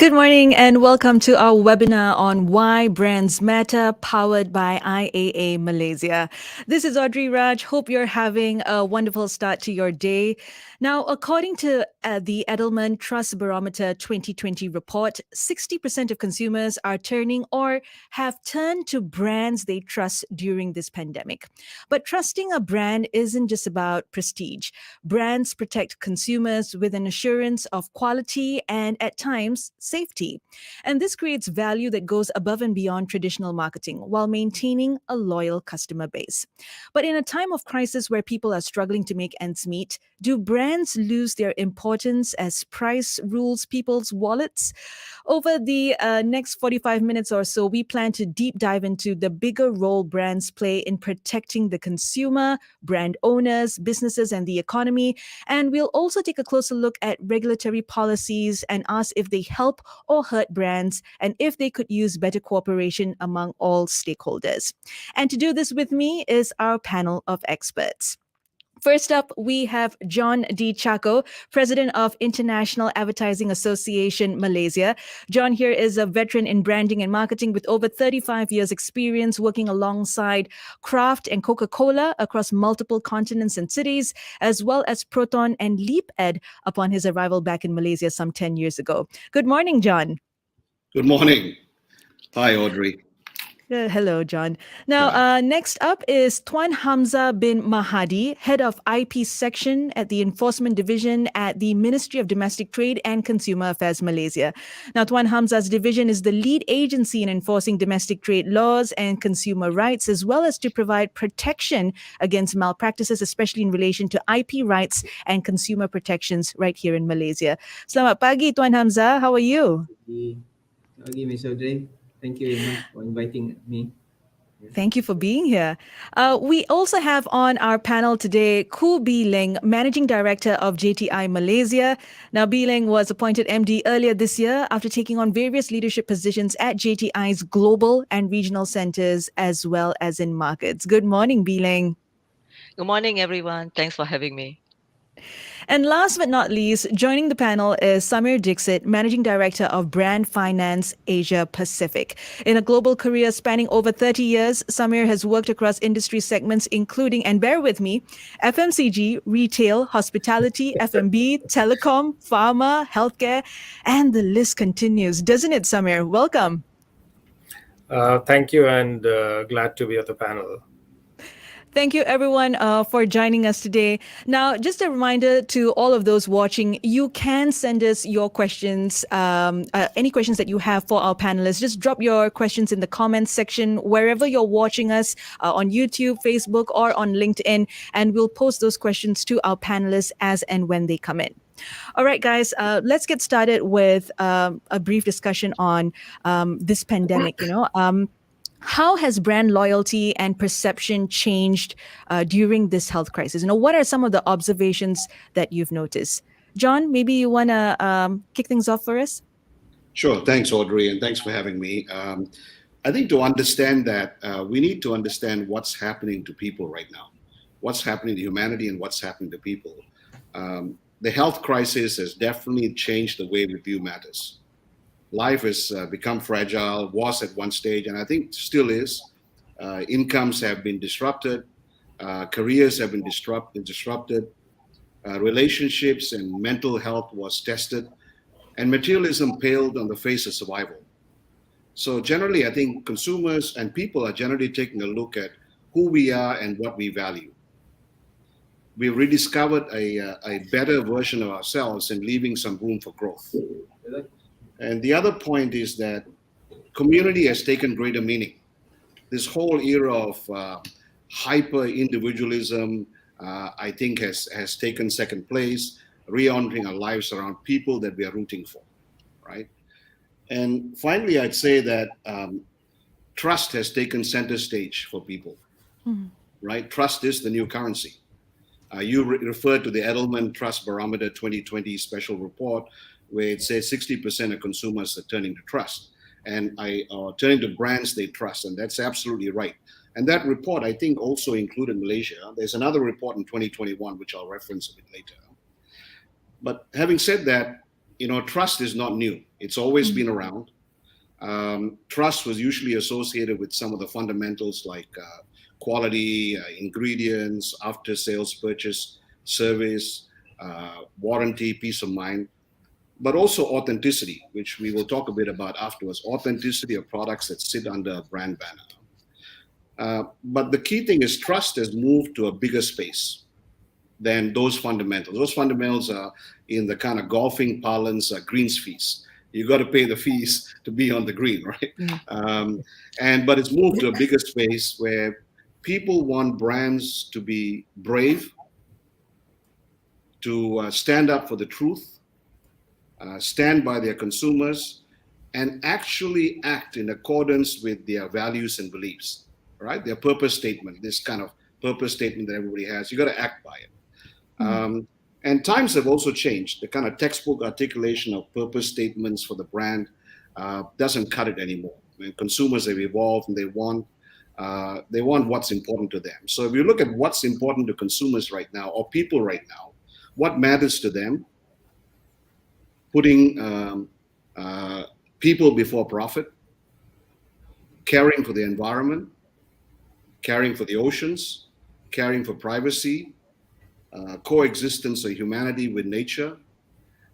Good morning and welcome to our webinar on Why Brands Matter, powered by IAA Malaysia. This is Audrey Raj. Hope you're having a wonderful start to your day. Now, according to the Edelman Trust Barometer 2020 report, 60% of consumers are turning or have turned to brands they trust during this pandemic. But trusting a brand isn't just about prestige. Brands protect consumers with an assurance of quality and, at times, safety. And this creates value that goes above and beyond traditional marketing while maintaining a loyal customer base. But in a time of crisis where people are struggling to make ends meet, do brands lose their importance as price rules people's wallets? Over the next 45 minutes or so, we plan to deep dive into the bigger role brands play in protecting the consumer, brand owners, businesses, and the economy. And we'll also take a closer look at regulatory policies and ask if they help or hurt brands and if they could use better cooperation among all stakeholders. And to do this with me is our panel of experts. First up, we have John D. Chacko, President of International Advertising Association Malaysia. John here is a veteran in branding and marketing with over 35 years experience working alongside Kraft and Coca-Cola across multiple continents and cities, as well as Proton and LeapEd upon his arrival back in Malaysia some 10 years ago. Good morning, John. Good morning. Hi, Audrey. Hello, John. Now, Hi. next up is Tuan Hamza bin Mahadi, Head of IP Section at the Enforcement Division at the Ministry of Domestic Trade and Consumer Affairs Malaysia. Now, Tuan Hamza's division is the lead agency in enforcing domestic trade laws and consumer rights, as well as to provide protection against malpractices, especially in relation to IP rights and consumer protections right here in Malaysia. Selamat pagi, Tuan Hamza. How are you? Pagi, Ms. Audrey. Thank you very much for inviting me. Thank you for being here. We also have on our panel today Koo Bee Ling, Managing Director of JTI Malaysia. Now, Bee Ling was appointed MD earlier this year after taking on various leadership positions at JTI's global and regional centers as well as in markets. Good morning, Bee Ling. Good morning, everyone. Thanks for having me. And last but not least, joining the panel is Samir Dixit, Managing Director of Brand Finance Asia Pacific. In a global career spanning over 30 years, Samir has worked across industry segments including, and bear with me, FMCG, retail, hospitality, F&B, telecom, pharma, healthcare, and the list continues. Doesn't it, Samir? Welcome. Thank you, and glad to be at the panel. Thank you, everyone, for joining us today. Now, just a reminder to all of those watching, you can send us your questions, any questions that you have for our panelists. Just drop your questions in the comments section, wherever you're watching us, on YouTube, Facebook, or on LinkedIn, and we'll post those questions to our panelists as and when they come in. All right, guys, let's get started with a brief discussion on this pandemic. How has brand loyalty and perception changed during this health crisis? What are some of the observations that you've noticed? John, maybe you want to kick things off for us? Sure. Thanks, Audrey, and thanks for having me. I think to understand that, we need to understand what's happening to people right now, what's happening to humanity and what's happening to people. The health crisis has definitely changed the way we view matters. Life has become fragile, was at one stage, and I think still is. Incomes have been disrupted, careers have been disrupted, relationships and mental health was tested, and materialism paled on the face of survival. So generally, I think consumers and people are generally taking a look at who we are and what we value. We've rediscovered a better version of ourselves and leaving some room for growth. And the other point is that community has taken greater meaning. This whole era of hyper individualism, I think, has taken second place, reordering our lives around people that we are rooting for, right? And finally, I'd say that trust has taken center stage for people, right? Trust is the new currency. You referred to the Edelman Trust Barometer 2020 special report, where it says 60% of consumers are turning to trust and turning to brands they trust. And that's absolutely right. And that report, I think, also included Malaysia. There's another report in 2021, which I'll reference a bit later. But having said that, trust is not new. It's always been around. Trust was usually associated with some of the fundamentals like quality, ingredients, after sales purchase, service, warranty, peace of mind, but also authenticity, which we will talk a bit about afterwards. Authenticity of products that sit under a brand banner. But the key thing is trust has moved to a bigger space than those fundamentals. Those fundamentals are in the kind of golfing parlance, greens fees. You got to pay the fees to be on the green, right? But it's moved to a bigger space where people want brands to be brave, to stand up for the truth, stand by their consumers, and actually act in accordance with their values and beliefs, right? Their purpose statement, this kind of purpose statement that everybody has, you got to act by it. And times have also changed. The kind of textbook articulation of purpose statements for the brand doesn't cut it anymore. I mean, consumers have evolved and they want what's important to them. So if you look at what's important to consumers right now or people right now, what matters to them, putting people before profit, caring for the environment, caring for the oceans, caring for privacy, coexistence of humanity with nature,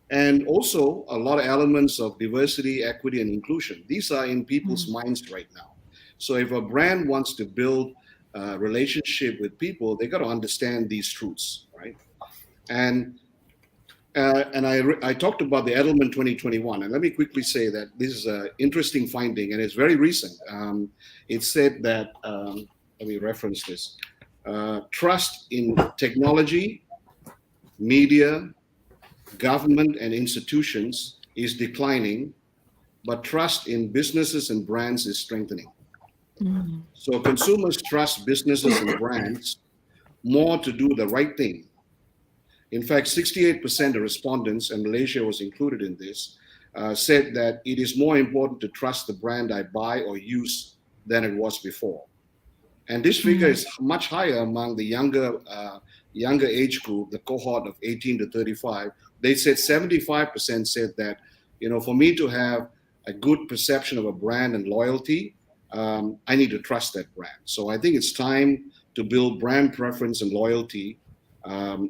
and also a lot of elements of diversity, equity, and inclusion. These are in people's minds right now. So if a brand wants to build a relationship with people, they got to understand these truths, right? And I talked about the Edelman 2021, and let me quickly say that this is an interesting finding, and it's very recent. It said that, let me reference this, trust in technology, media, government, and institutions is declining, but trust in businesses and brands is strengthening. So consumers trust businesses and brands more to do the right thing. In fact, 68% of respondents, and Malaysia was included in this, said that it is more important to trust the brand I buy or use than it was before. And this figure is much higher among the younger age group, the cohort of 18 to 35. They said 75% said that, for me to have a good perception of a brand and loyalty, I need to trust that brand. So I think it's time to build brand preference and loyalty.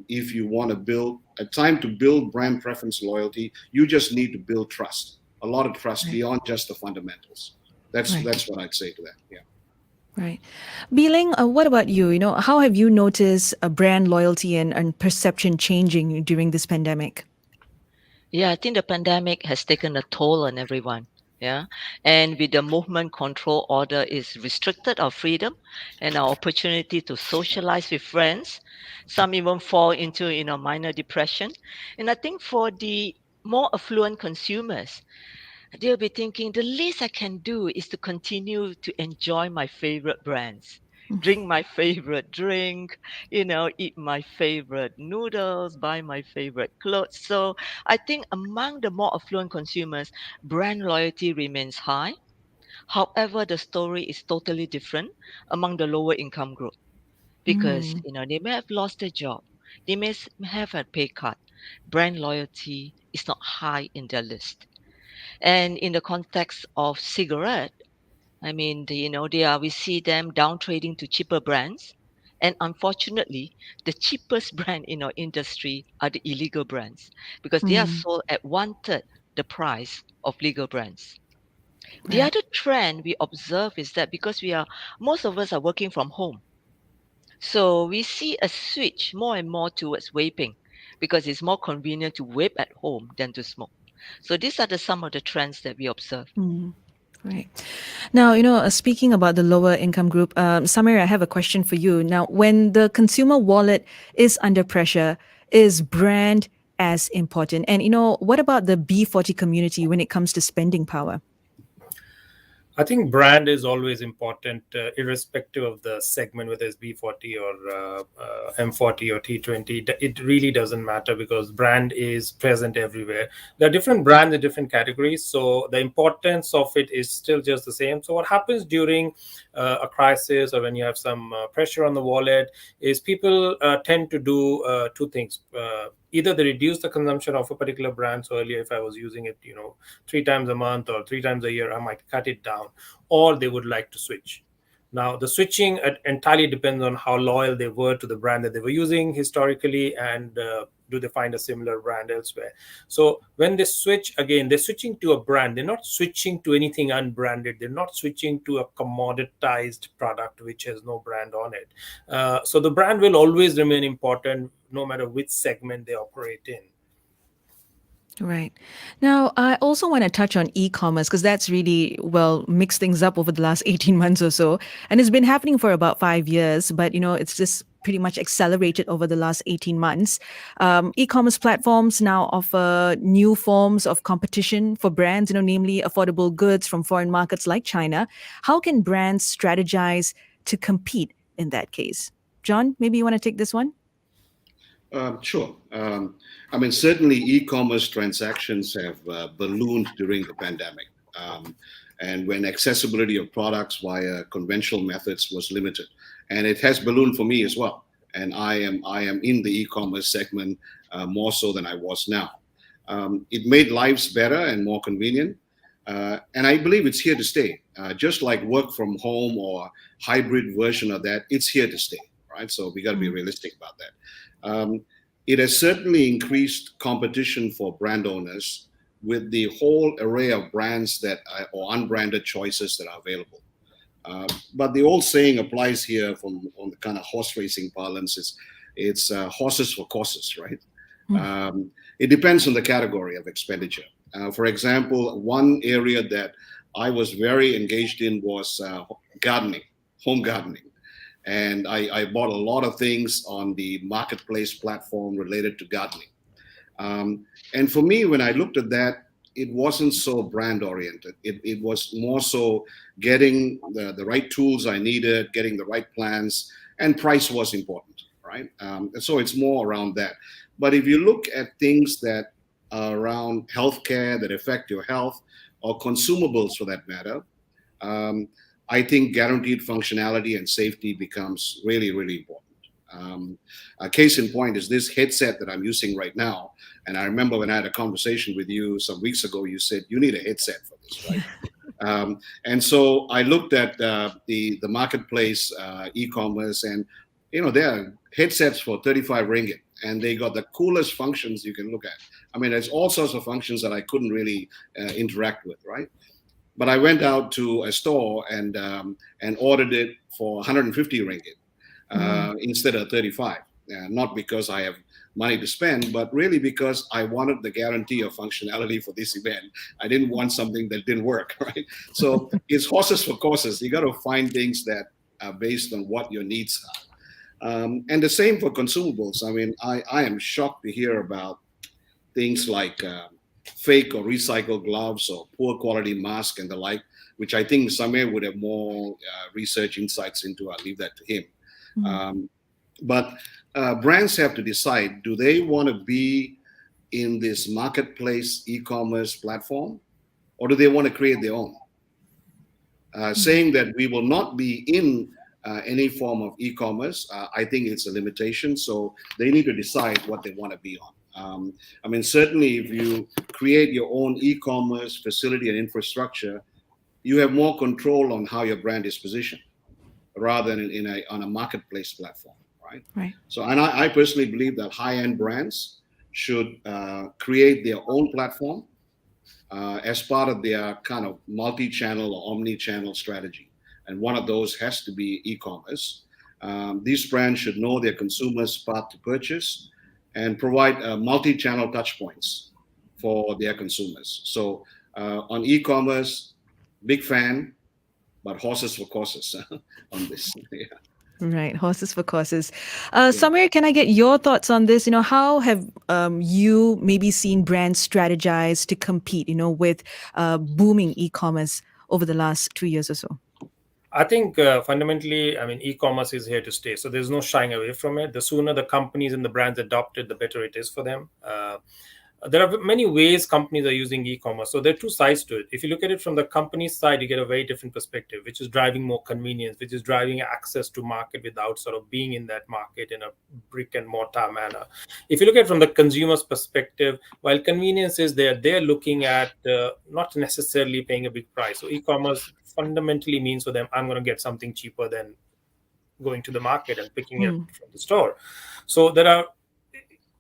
If you want to build a time to build brand preference and loyalty, you just need to build trust, a lot of trust beyond just the fundamentals. That's what I'd say to that. Yeah. Right. Biling, what about you? How have you noticed brand loyalty and perception changing during this pandemic? Yeah, I think the pandemic has taken a toll on everyone. Yeah. And with the movement control order is restricted our freedom and our opportunity to socialize with friends. Some even fall into, minor depression. And I think for the more affluent consumers, they'll be thinking the least I can do is to continue to enjoy my favorite brands, drink my favorite drink, eat my favorite noodles, buy my favorite clothes. So I think among the more affluent consumers, brand loyalty remains high. However, the story is totally different among the lower income group because, they may have lost their job. They may have a pay cut. Brand loyalty is not high in their list. And in the context of cigarette, I mean, we see them down trading to cheaper brands. And unfortunately, the cheapest brand in our industry are the illegal brands because they are sold at one third the price of legal brands. The other trend we observe is that because most of us are working from home. So we see a switch more and more towards vaping because it's more convenient to vape at home than to smoke. So these are some of the trends that we observe. Right. Now, speaking about the lower income group, Samir, I have a question for you. Now, when the consumer wallet is under pressure, is brand as important? And, what about the B40 community when it comes to spending power? I think brand is always important, irrespective of the segment, whether it's B40 or M40 or T20. It really doesn't matter because brand is present everywhere. There are different brands in different categories, so the importance of it is still just the same. So what happens during a crisis or when you have some pressure on the wallet is people tend to do two things. either they reduce the consumption of a particular brand. So earlier, if I was using it, 3 times a month or 3 times a year, I might cut it down, or they would like to switch. Now, the switching entirely depends on how loyal they were to the brand that they were using historically, and do they find a similar brand elsewhere. So when they switch, again, they're switching to a brand. They're not switching to anything unbranded. They're not switching to a commoditized product which has no brand on it. So the brand will always remain important no matter which segment they operate in. Right. Now, I also want to touch on e-commerce because that's really, well, mixed things up over the last 18 months or so. And it's been happening for about 5 years, but, it's just pretty much accelerated over the last 18 months. E-commerce platforms now offer new forms of competition for brands, namely affordable goods from foreign markets like China. How can brands strategize to compete in that case? John, maybe you want to take this one? Sure. Certainly e-commerce transactions have ballooned during the pandemic. And when accessibility of products via conventional methods was limited. And it has ballooned for me as well. And I am in the e-commerce segment more so than I was now. It made lives better and more convenient. And I believe it's here to stay. Just like work from home or hybrid version of that, it's here to stay, right? So we got to be realistic about that. It has certainly increased competition for brand owners with the whole array of brands that or unbranded choices that are available. But the old saying applies here on the kind of horse racing parlance. It's horses for courses, right? It depends on the category of expenditure. For example, one area that I was very engaged in was gardening, home gardening. And I bought a lot of things on the marketplace platform related to gardening. And for me, when I looked at that, it wasn't so brand oriented. It was more so getting the right tools I needed, getting the right plans, and price was important, right? So it's more around that. But if you look at things that are around healthcare that affect your health, or consumables for that matter, I think guaranteed functionality and safety becomes really, really important. A case in point is this headset that I'm using right now. And I remember when I had a conversation with you some weeks ago, you said, you need a headset for this, right? And so I looked at the marketplace e-commerce, and, there are headsets for 35 ringgit, and they got the coolest functions you can look at. There's all sorts of functions that I couldn't really interact with, right? But I went out to a store and ordered it for 150 ringgit instead of 35. Not because I have money to spend, but really because I wanted the guarantee of functionality for this event. I didn't want something that didn't work, right? So it's horses for courses. You got to find things that are based on what your needs are. And the same for consumables. I am shocked to hear about things like fake or recycled gloves or poor quality mask and the like, which I think Samir would have more research insights into. I'll leave that to him. But brands have to decide, do they want to be in this marketplace e-commerce platform, or do they want to create their own? Saying that we will not be in any form of e-commerce, I think it's a limitation. So they need to decide what they want to be on. Certainly if you create your own e-commerce facility and infrastructure, you have more control on how your brand is positioned rather than on a marketplace platform, right? Right. So, and I personally believe that high-end brands should create their own platform as part of their kind of multi-channel or omni-channel strategy. And one of those has to be e-commerce. These brands should know their consumers' path to purchase and provide multi-channel touch points for their consumers. So on e-commerce, big fan, but horses for courses on this. Yeah. Right, horses for courses. Samir, can I get your thoughts on this? How have you maybe seen brands strategize to compete, with booming e-commerce over the last 2 years or so? I think fundamentally, e-commerce is here to stay. So there's no shying away from it. The sooner the companies and the brands adopt it, the better it is for them. there are many ways companies are using e-commerce. So there are two sides to it. If you look at it from the company side, you get a very different perspective, which is driving more convenience, which is driving access to market without sort of being in that market in a brick and mortar manner. If you look at it from the consumer's perspective, while convenience is there, they're looking at not necessarily paying a big price. So e-commerce fundamentally means for them, I'm going to get something cheaper than going to the market and picking it Mm. from the store. So there are,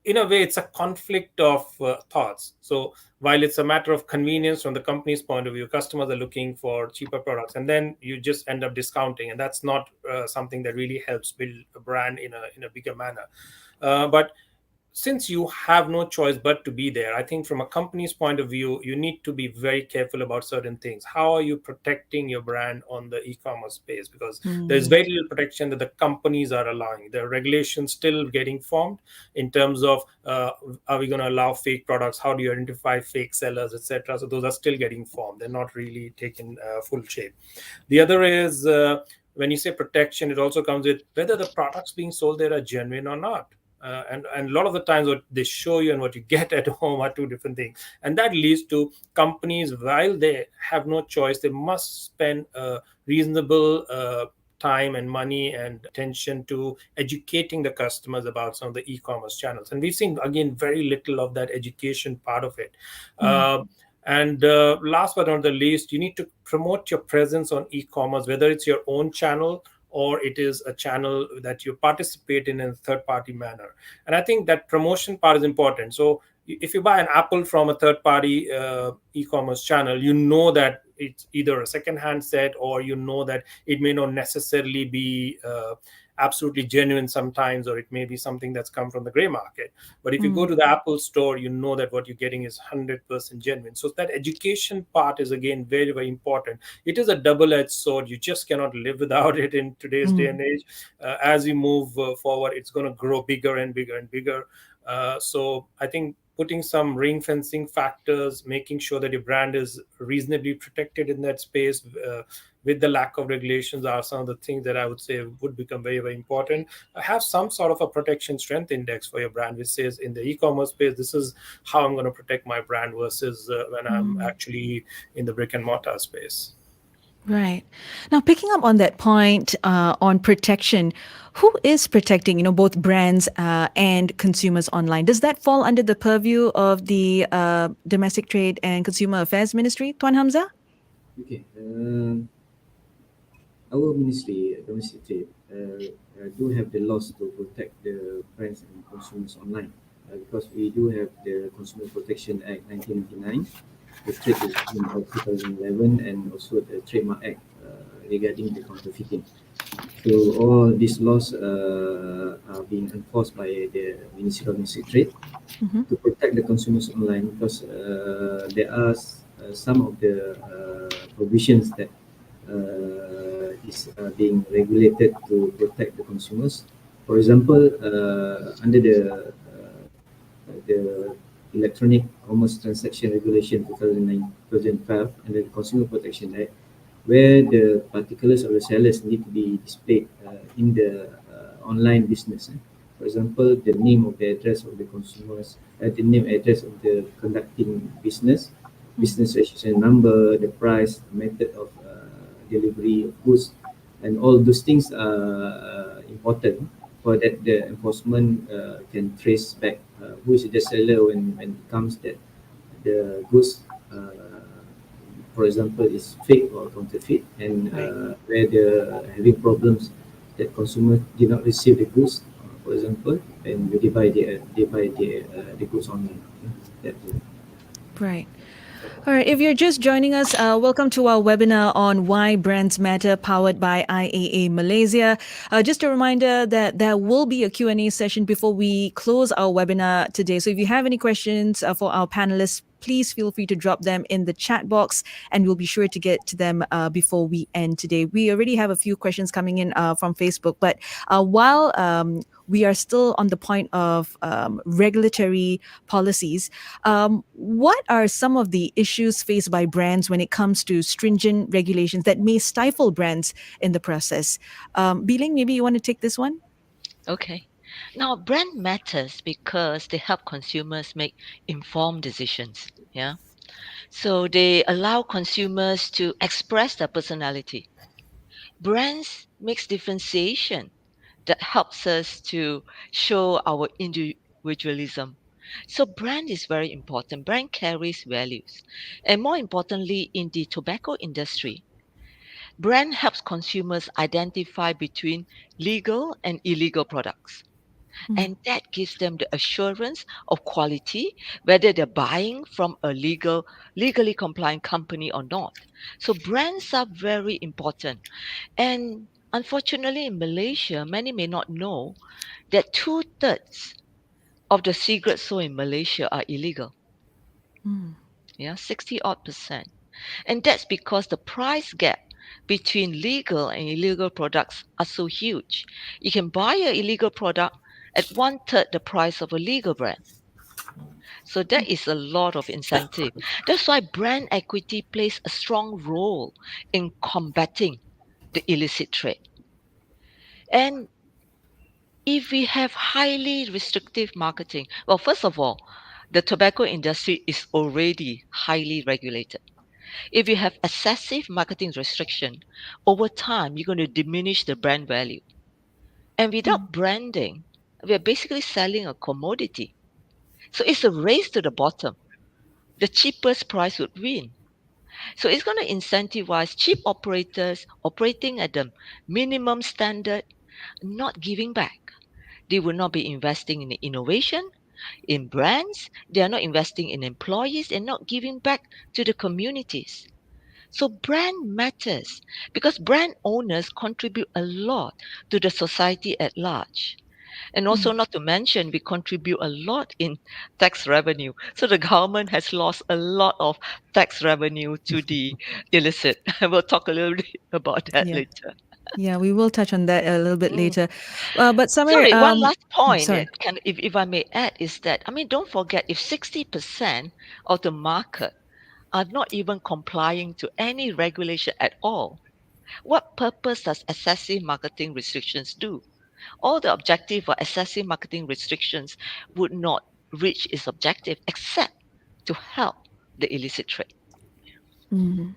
in a way, it's a conflict of thoughts. So while it's a matter of convenience from the company's point of view, customers are looking for cheaper products, and then you just end up discounting, and that's not something that really helps build a brand in a bigger manner. But since you have no choice but to be there, I think from a company's point of view, you need to be very careful about certain things. How are you protecting your brand on the e-commerce space? Because there's Mm. very little protection that the companies are allowing. There are regulations still getting formed in terms of are we going to allow fake products? How do you identify fake sellers, etc.? So those are still getting formed. They're not really taken full shape. The other is when you say protection, it also comes with whether the products being sold there are genuine or not. And a lot of the times what they show you and what you get at home are two different things, and that leads to companies, while they have no choice, they must spend a reasonable time and money and attention to educating the customers about some of the e-commerce channels, and we've seen again very little of that education part of it. Mm. And last but not the least, you need to promote your presence on e-commerce, whether it's your own channel or it is a channel that you participate in a third party manner. And I think that promotion part is important. So if you buy an apple from a third party e-commerce channel, you know that it's either a second hand set, or you know that it may not necessarily be absolutely genuine sometimes, or it may be something that's come from the gray market. But if you go Mm. to the Apple store, you know that what you're getting is 100% genuine. So that education part is again very, very important. It is a double-edged sword. You just cannot live without it in today's day Mm. and age. As we move forward, it's going to grow bigger and bigger and bigger. So I think putting some ring fencing factors, making sure that your brand is reasonably protected in that space with the lack of regulations, are some of the things that I would say would become very, very important. Have some sort of a protection strength index for your brand, which says in the e-commerce space, this is how I'm going to protect my brand versus when I'm Mm. actually in the brick and mortar space. Right. Now, picking up on that point on protection, who is protecting, both brands and consumers online? Does that fall under the purview of the Domestic Trade and Consumer Affairs Ministry, Tuan Hamza? Okay. Our ministry, domestic trade, do have the laws to protect the brands and consumers online, because we do have the Consumer Protection Act 1999, the Trade Regime of 2011, and also the Trademark Act regarding the counterfeiting. So all these laws are being enforced by the Ministry of Domestic Trade Mm-hmm. to protect the consumers online, because there are some of the provisions that is being regulated to protect the consumers. For example, under the Electronic Commerce Transaction Regulation 2012 and the Consumer Protection Act, where the particulars of the sellers need to be displayed in the online business. For example, the name of the address of the consumers, the name address of the conducting business, business registration number, the price, method of delivery of goods, and all those things are important for that the enforcement can trace back who is the seller when it comes that the goods, for example, is fake or counterfeit, and where they're having problems that consumers did not receive the goods, for example, and they buy the goods online. That, Right. All right. If you're just joining us, welcome to our webinar on why brands matter, powered by IAA Malaysia. Just a reminder that there will be a Q&A session before we close our webinar today. So if you have any questions for our panelists, please feel free to drop them in the chat box, and we'll be sure to get to them before we end today. We already have a few questions coming in from Facebook, but while we are still on the point of regulatory policies, what are some of the issues faced by brands when it comes to stringent regulations that may stifle brands in the process? Biling, maybe you want to take this one? Okay. Now, brand matters because they help consumers make informed decisions. Yeah. So they allow consumers to express their personality. Brands makes differentiation that helps us to show our individualism. So brand is very important. Brand carries values. And more importantly, in the tobacco industry, brand helps consumers identify between legal and illegal products. Mm. And that gives them the assurance of quality, whether they're buying from a legally compliant company or not. So brands are very important. And unfortunately, in Malaysia, many may not know that two-thirds of the cigarettes sold in Malaysia are illegal. Mm. Yeah, 60 odd percent. And that's because the price gap between legal and illegal products are so huge. You can buy an illegal product at one third the price of a legal brand. So that is a lot of incentive. That's why brand equity plays a strong role in combating the illicit trade. And if we have highly restrictive marketing, well, first of all, the tobacco industry is already highly regulated. If you have excessive marketing restriction, over time, you're going to diminish the brand value. And Mm. without branding, we are basically selling a commodity. So it's a race to the bottom. The cheapest price would win. So it's going to incentivize cheap operators operating at the minimum standard, not giving back. They will not be investing in innovation, in brands. They are not investing in employees and not giving back to the communities. So brand matters because brand owners contribute a lot to the society at large. And also, Mm. not to mention, we contribute a lot in tax revenue. So the government has lost a lot of tax revenue to the illicit. I will talk a little bit about that Yeah. later. Yeah, we will touch on that a little bit Mm. later. But Summer, Sorry, one last point sorry. that can, if I may add, is that, I mean, don't forget, if 60% of the market are not even complying to any regulation at all, what purpose does excessive marketing restrictions do? All the objective for excessive marketing restrictions would not reach its objective except to help the illicit trade. Mhm.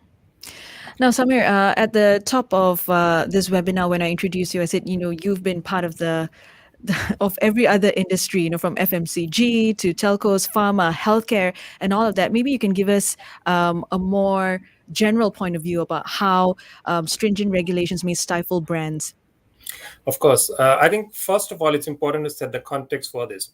Now, Samir, at the top of this webinar, when I introduced you, I said, you've been part of of every other industry, from FMCG to telcos, pharma, healthcare, and all of that. Maybe you can give us a more general point of view about how stringent regulations may stifle brands. Of course, I think first of all, it's important to set the context for this.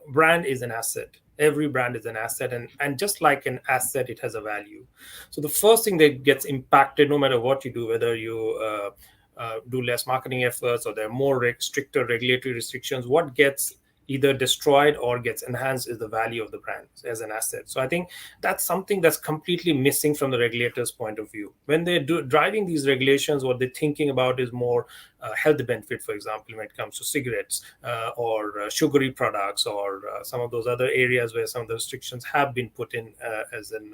Brand is an asset. Every brand is an asset, and just like an asset, it has a value. So the first thing that gets impacted, no matter what you do, whether you do less marketing efforts or there are more stricter regulatory restrictions, what gets either destroyed or gets enhanced is the value of the brand as an asset. So I think that's something that's completely missing from the regulators' point of view. When they're driving these regulations, what they're thinking about is more health benefit, for example, when it comes to cigarettes or sugary products or some of those other areas where some of the restrictions have been put in as an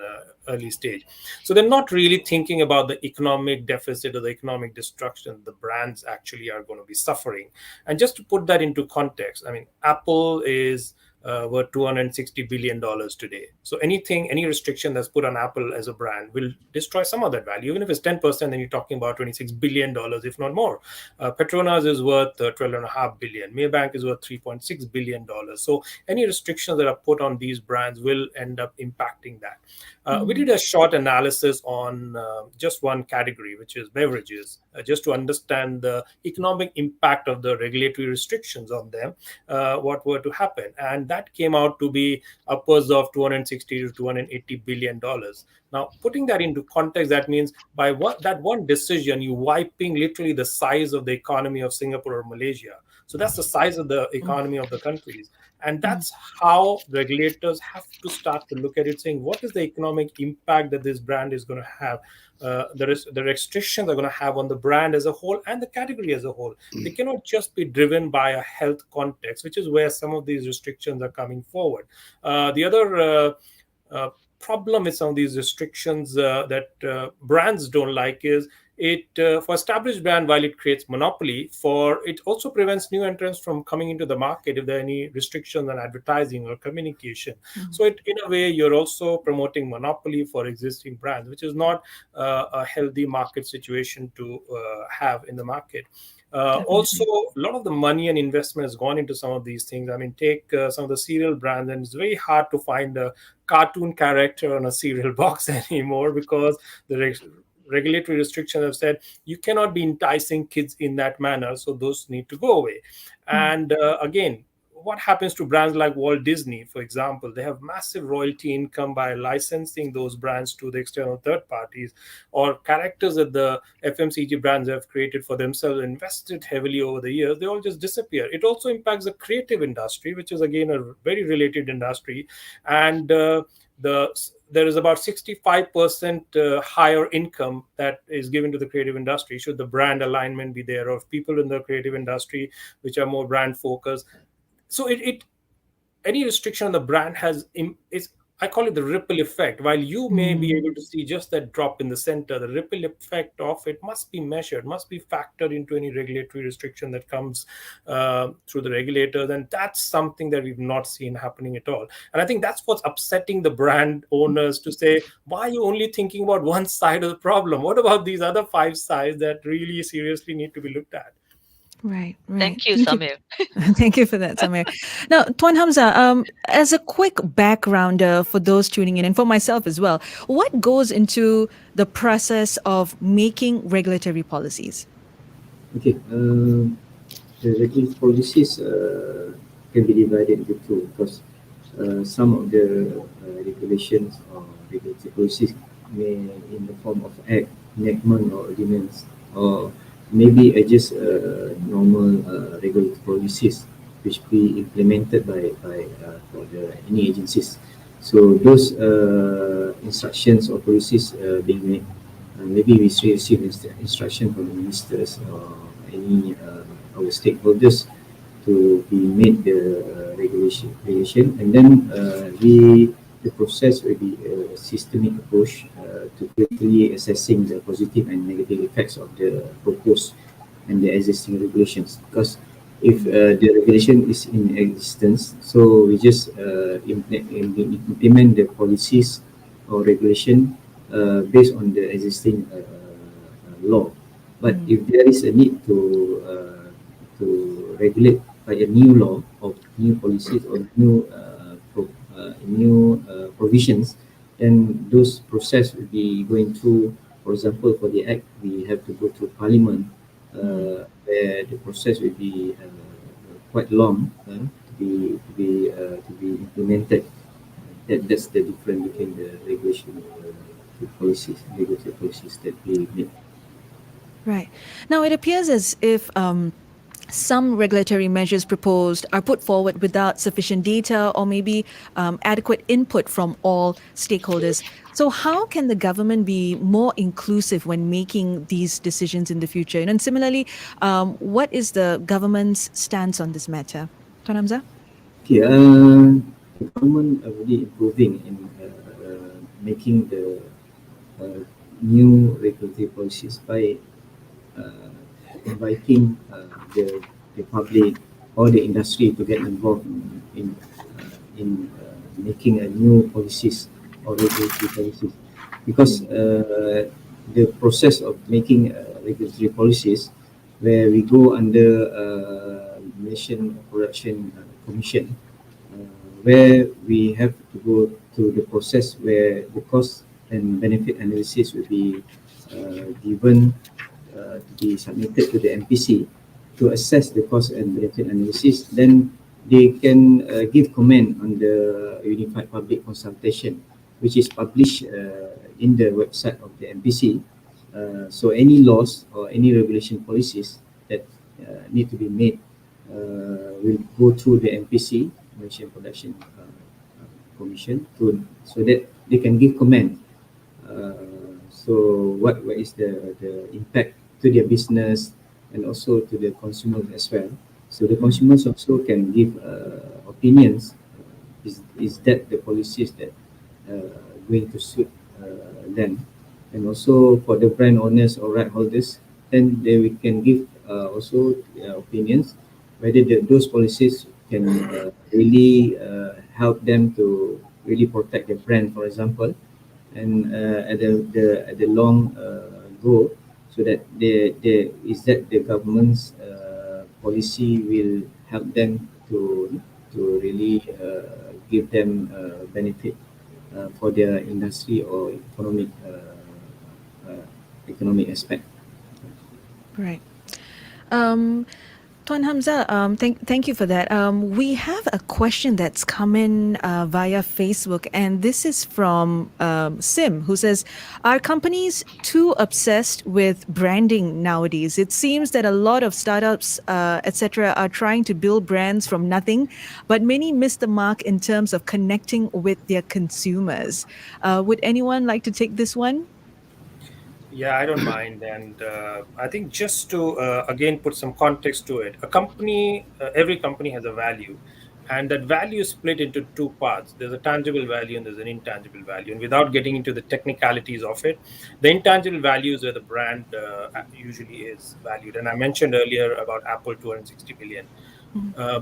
early stage. So they're not really thinking about the economic deficit or the economic destruction the brands actually are going to be suffering. And just to put that into context, I mean, Apple is worth $260 billion today. So any restriction that's put on Apple as a brand will destroy some of that value. Even if it's 10%, then you're talking about $26 billion, if not more. Petronas is worth $12.5 billion. Maybank is worth $3.6 billion. So any restrictions that are put on these brands will end up impacting that. We did a short analysis on just one category, which is beverages, just to understand the economic impact of the regulatory restrictions on them, what were to happen. And that came out to be upwards of $260 to $280 billion. Now, putting that into context, that means by that one decision, you wiping literally the size of the economy of Singapore or Malaysia. So that's the size of the economy of the countries. And that's how regulators have to start to look at it, saying, what is the economic impact that this brand is going to have? The restrictions are going to have on the brand as a whole and the category as a whole. They cannot just be driven by a health context, which is where some of these restrictions are coming forward. The other problem with some of these restrictions that brands don't like is it for established brand, while it creates monopoly, for it also prevents new entrants from coming into the market if there are any restrictions on advertising or communication. So it, in a way, you're also promoting monopoly for existing brands, which is not a healthy market situation to have in the market. Also, Definitely. a lot of the money and investment has gone into some of these things. I mean, take some of the cereal brands, and it's very hard to find a cartoon character on a cereal box anymore, because the regulatory restrictions have said you cannot be enticing kids in that manner. So those need to go away. And again, what happens to brands like Walt Disney, for example? They have massive royalty income by licensing those brands to the external third parties, or characters that the FMCG brands have created for themselves, invested heavily over the years. They all just disappear. It also impacts the creative industry, which is again a very related industry, and there is about 65% higher income that is given to the creative industry should the brand alignment be there, of people in the creative industry which are more brand focused. So it any restriction on the brand has is, I call it the ripple effect. While you may be Mm. able to see just that drop in the center, the ripple effect of it must be measured, must be factored into any regulatory restriction that comes through the regulators. And that's something that we've not seen happening at all. And I think that's what's upsetting the brand owners, to say, why are you only thinking about one side of the problem? What about these other five sides that really seriously need to be looked at? Right, right. Thank you, Thank you. Samir. Thank you for that, Samir. Now, Tuan Hamza, as a quick backgrounder for those tuning in, and for myself as well, what goes into the process of making regulatory policies? Okay, the regulatory policies can be divided into two, because some of the regulations or regulatory policies may in the form of act, enactment or ordinance, or maybe just normal regulatory policies which be implemented by for the any agencies. So those instructions or policies being made, maybe we should receive instruction from the ministers or any our stakeholders to be made the regulation, and then the process will be a systemic approach to critically assessing the positive and negative effects of the proposed and the existing regulations. Because if the regulation is in existence, so we just implement the policies or regulation based on the existing law. But if there is a need to regulate by a new law or new policies or new provisions, then those process will be going through. For example, for the act, we have to go through Parliament, where the process will be quite long to be implemented. That's the difference between the regulation the policies, regulatory policies that we make. Right. Now, it appears as if some regulatory measures proposed are put forward without sufficient data or maybe adequate input from all stakeholders. So, how can the government be more inclusive when making these decisions in the future? And similarly, what is the government's stance on this matter? Tuan Hamza? Okay, the government are really improving in making the new regulatory policies by uh, inviting the public or the industry to get involved in making a new policies or regulatory policies, because the process of making regulatory policies, where we go under Malaysian Production Commission, where we have to go through the process where the cost and benefit analysis will be given to be submitted to the MPC to assess the cost and benefit analysis. Then they can give comment on the Unified Public Consultation, which is published in the website of the MPC. So any laws or any regulation policies that need to be made will go through the MPC, Malaysian Production Commission, so that they can give comment. So what is the impact to their business and also to the consumers as well. So the consumers also can give opinions. Is that the policies that going to suit them? and also for the brand owners or right holders, then we can give also opinions whether those policies can really help them to really protect the brand, for example, and at the long go, so that the government's policy will help them to really give them benefit for their industry or economic aspect. Right. Um, Tuan Hamza, thank you for that. We have a question that's come in via Facebook, and this is from Sim, who says, "Are companies too obsessed with branding nowadays? It seems that a lot of startups, etc., are trying to build brands from nothing, but many miss the mark in terms of connecting with their consumers." Would anyone like to take this one? Yeah, I don't mind. And I think just to again put some context to it, a company, every company has a value, and that value is split into two parts. There's a tangible value and there's an intangible value. And without getting into the technicalities of it, the intangible value is where the brand usually is valued. And I mentioned earlier about Apple 260 billion. Uh,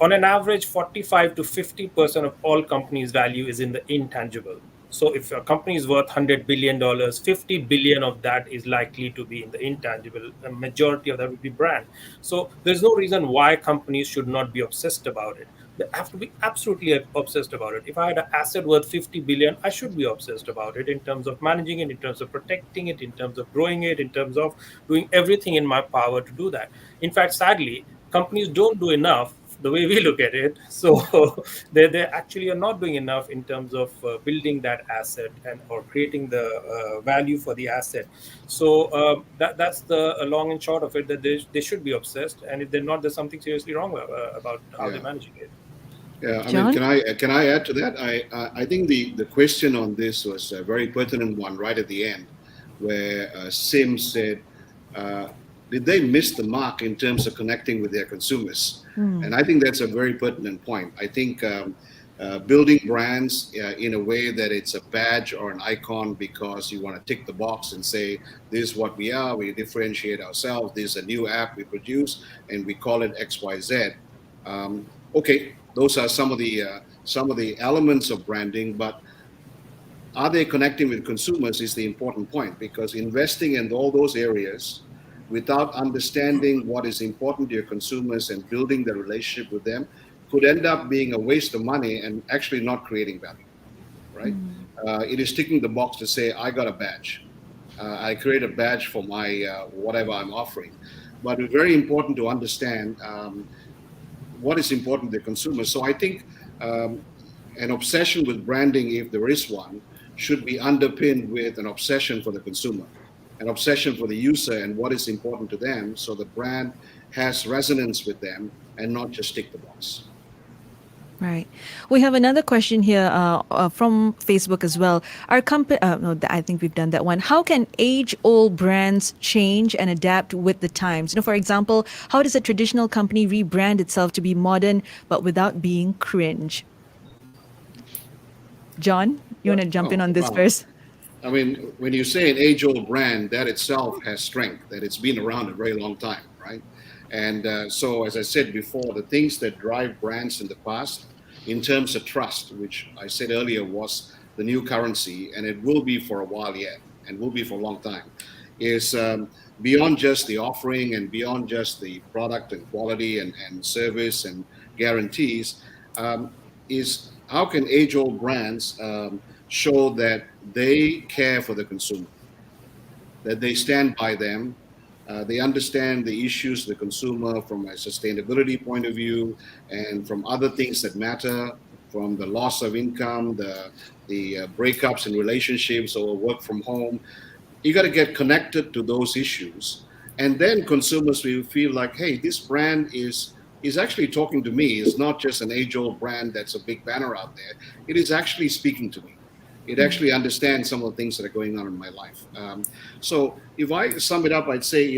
on an average, 45 to 50% of all companies' value is in the intangible. So if a company is worth $100 billion, 50 billion of that is likely to be in the intangible. A majority of that would be brand. So there's no reason why companies should not be obsessed about it. They have to be absolutely obsessed about it. If I had an asset worth 50 billion, I should be obsessed about it in terms of managing it, in terms of protecting it, in terms of growing it, in terms of doing everything in my power to do that. In fact, sadly, companies don't do enough the way we look at it. So they actually are not doing enough in terms of building that asset and or creating the value for the asset. So that's the long and short of it, that they should be obsessed, and if they're not, there's something seriously wrong about how they're Yeah. managing it. Yeah, I mean, John? can I add to that? I think the question on this was a very pertinent one right at the end, where Sim said, uh, did they miss the mark in terms of connecting with their consumers? Hmm. And I think that's a very pertinent point. I think building brands in a way that it's a badge or an icon because you want to tick the box and say, this is what we are, we differentiate ourselves, this is a new app we produce, and we call it XYZ. Okay, those are some of the elements of branding, but are they connecting with consumers is the important point, because investing in all those areas without understanding what is important to your consumers and building the relationship with them could end up being a waste of money and actually not creating value, right? It is ticking the box to say, I got a badge. I create a badge for my whatever I'm offering. But it's very important to understand what is important to the consumer. So I think um, an obsession with branding, if there is one, should be underpinned with an obsession for the consumer, an obsession for the user and what is important to them, so the brand has resonance with them and not just tick the box. Right. We have another question here from Facebook as well. Our company, no, I think we've done that one. How can age-old brands change and adapt with the times? For example, how does a traditional company rebrand itself to be modern but without being cringe? John, you want to jump in Oh, on this wow. first? I mean, when you say an age-old brand, that itself has strength, that it's been around a very long time, right? And so, as I said before, the things that drive brands in the past, in terms of trust, which I said earlier was the new currency, and it will be for a while yet, and will be for a long time, is beyond just the offering and beyond just the product and quality and service and guarantees, um, is how can age-old brands show that they care for the consumer, that they stand by them. They understand the issues of the consumer from a sustainability point of view and from other things that matter, from the loss of income, the breakups in relationships or work from home. You got to get connected to those issues, and then consumers will feel like, hey, this brand is actually talking to me. It's not just an age-old brand that's a big banner out there. It is actually speaking to me. It actually understands some of the things that are going on in my life. So if I sum it up, I'd say,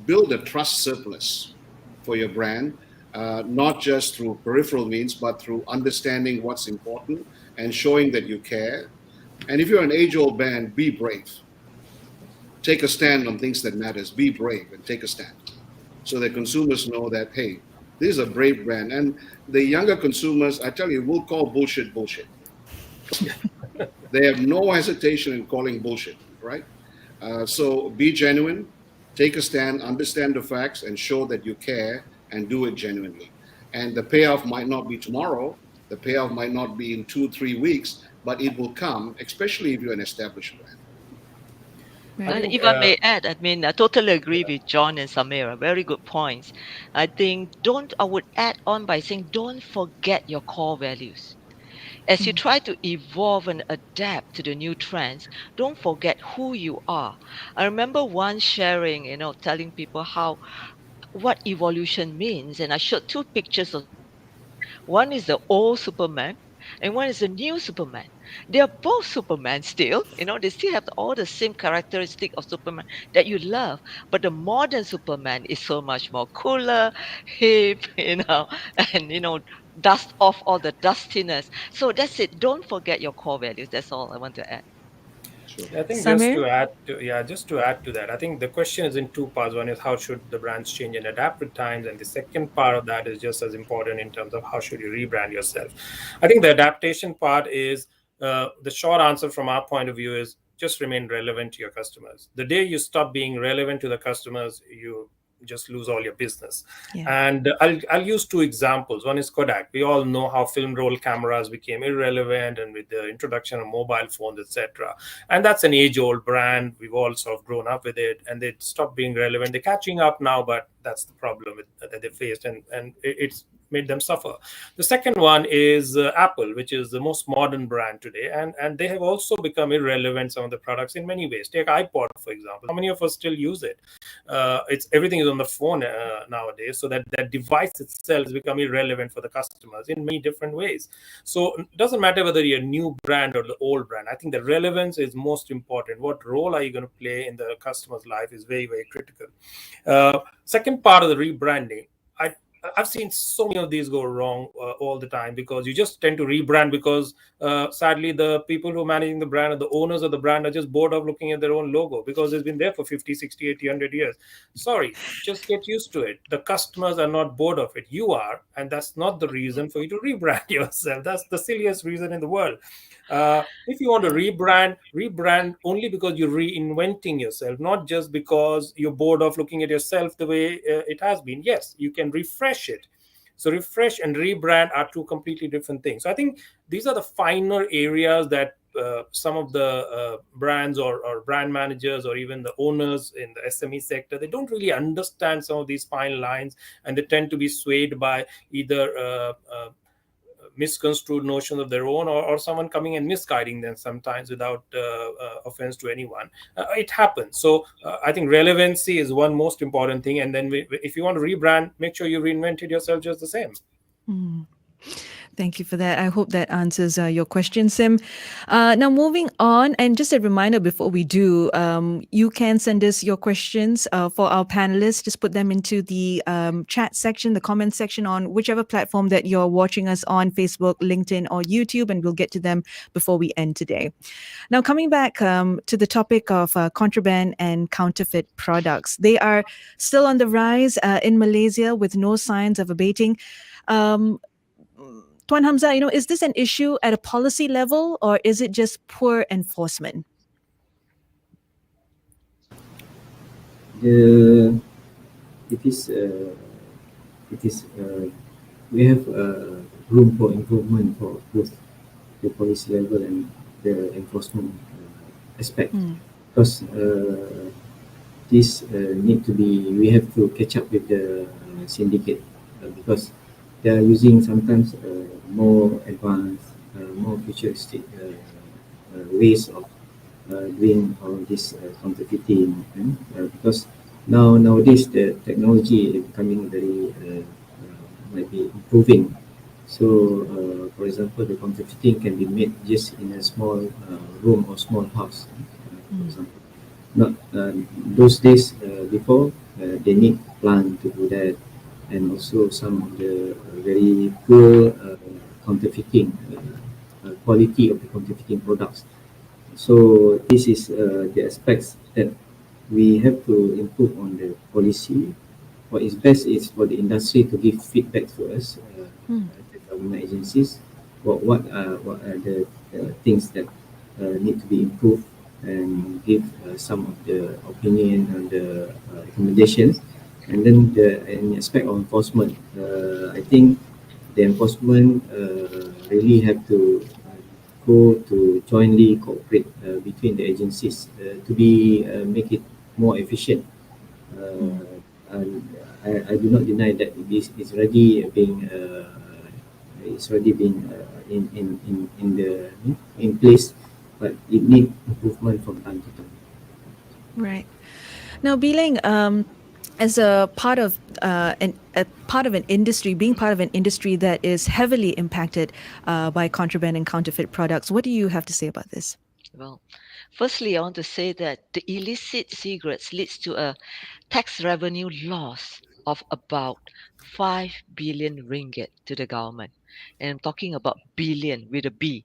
build a trust surplus for your brand, not just through peripheral means, but through understanding what's important and showing that you care. And if you're an age-old brand, be brave. Take a stand on things that matters. Be brave and take a stand, so that consumers know that, hey, this is a brave brand. And the younger consumers, I tell you, will call bullshit bullshit. They have no hesitation in calling bullshit, right? So be genuine, take a stand, understand the facts, and show that you care and do it genuinely. And the payoff might not be tomorrow, the payoff might not be in 2-3 weeks, but it will come, especially if you're an established brand. I And think, if I may add, I mean, I totally agree with John and Samira. Very good points. I think I would add on by saying, don't forget your core values. As you try to evolve and adapt to the new trends, don't forget who you are. I remember once sharing, telling people what evolution means, and I showed two pictures of Superman. One is the old Superman, and one is the new Superman. They are both Superman still, they still have all the same characteristic of Superman that you love, but the modern Superman is so much more cooler, hip, and dust off all the dustiness. So that's it. Don't forget your core values. That's all I want to add. Sure. I think Samir? just to add to that, I think the question is in two parts. One is how should the brands change and adapt with times, and the second part of that is just as important in terms of how should you rebrand yourself. I think the adaptation part is the short answer from our point of view is just remain relevant to your customers. The day you stop being relevant to the customers, you just lose all your business. Yeah. And I'll use two examples. One is Kodak. We all know how film roll cameras became irrelevant, and with the introduction of mobile phones, etc. And that's an age-old brand. We've all sort of grown up with it, and they stopped being relevant. They're catching up now, but that's the problem that they faced, and it's made them suffer. The second one is Apple, which is the most modern brand today, and they have also become irrelevant, some of the products, in many ways. Take iPod, for example. How many of us still use it? It's everything is on the phone nowadays, so that device itself has become irrelevant for the customers in many different ways. So it doesn't matter whether you're a new brand or the old brand. I think the relevance is most important. What role are you going to play in the customer's life is very, very critical. Second part of the rebranding, I've seen so many of these go wrong all the time, because you just tend to rebrand because sadly the people who are managing the brand or the owners of the brand are just bored of looking at their own logo because it's been there for 50, 60, 80, 100 years. Sorry, just get used to it. The customers are not bored of it. You are, and that's not the reason for you to rebrand yourself. That's the silliest reason in the world. If you want to rebrand only because you're reinventing yourself, not just because you're bored of looking at yourself the way it has been. Yes, you can refresh it. So refresh and rebrand are two completely different things. So I think these are the finer areas that some of the brands or brand managers or even the owners in the SME sector, they don't really understand some of these fine lines, and they tend to be swayed by either misconstrued notions of their own, or someone coming and misguiding them sometimes without offense to anyone. It happens. So I think relevancy is one most important thing. And then if you want to rebrand, make sure you reinvented yourself just the same. Thank you for that. I hope that answers your question, Sim. Now, moving on, and just a reminder before we do, you can send us your questions for our panelists. Just put them into the chat section, the comment section on whichever platform that you're watching us on, Facebook, LinkedIn, or YouTube, and we'll get to them before we end today. Now, coming back to the topic of contraband and counterfeit products, they are still on the rise in Malaysia with no signs of abating. Tuan Hamza, is this an issue at a policy level, or is it just poor enforcement? It is we have room for improvement for both the policy level and the enforcement aspect, because this need to be, we have to catch up with the syndicate, because they are using sometimes more advanced, more futuristic ways of doing all this counterfeiting, because nowadays the technology is becoming very might be improving. So, for example, the counterfeiting can be made just in a small room or small house. For example, not those days before they need plant to do that, and also some of the very poor counterfeiting quality of the counterfeiting products So this is the aspects that we have to improve on the policy. What is best is for the industry to give feedback to us, Mm. the government agencies, what are the things that need to be improved, and give some of the opinion and the recommendations. And then the aspect of enforcement, I think the enforcement really have to go to jointly cooperate between the agencies to be make it more efficient. Mm. And I do not deny that this is already being it's already been in place, but it need improvement from time to time. Right. Now, Bilang, as a part of an industry, being part of an industry that is heavily impacted by contraband and counterfeit products, what do you have to say about this? Well, firstly, I want to say that the illicit cigarettes leads to a tax revenue loss of about 5 billion ringgit to the government. And I'm talking about billion with a B.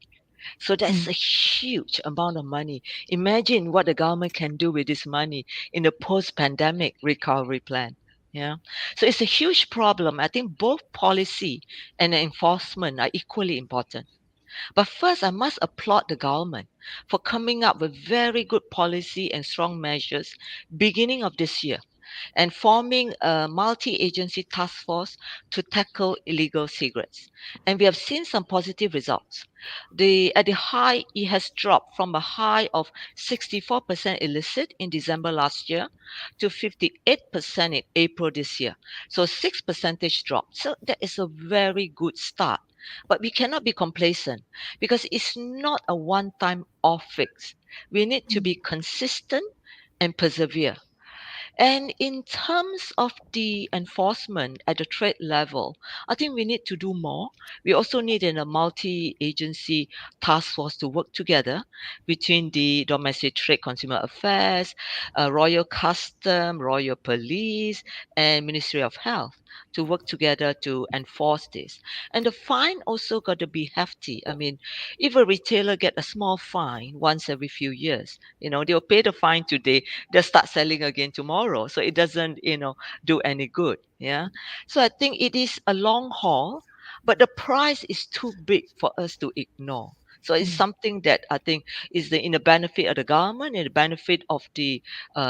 So that's Mm. a huge amount of money. Imagine what the government can do with this money in the post-pandemic recovery plan. Yeah. So it's a huge problem. I think both policy and enforcement are equally important. But first, I must applaud the government for coming up with very good policy and strong measures beginning of this year and forming a multi-agency task force to tackle illegal cigarettes. And we have seen some positive results. At the high, it has dropped from a high of 64% illicit in December last year to 58% in April this year. So 6 percentage drop. So that is a very good start. But we cannot be complacent because it's not a one-time off fix. We need to be consistent and persevere. And in terms of the enforcement at the trade level, I think we need to do more. We also need a multi-agency task force to work together between the domestic trade, consumer affairs, royal custom, royal police, and Ministry of Health to work together to enforce this. And the fine also got to be hefty. I mean, if a retailer get a small fine once every few years, they'll pay the fine today, they'll start selling again tomorrow. So it doesn't, do any good. Yeah. So I think it is a long haul, but the price is too big for us to ignore. So it's Mm. something that I think is in the benefit of the government and the benefit of the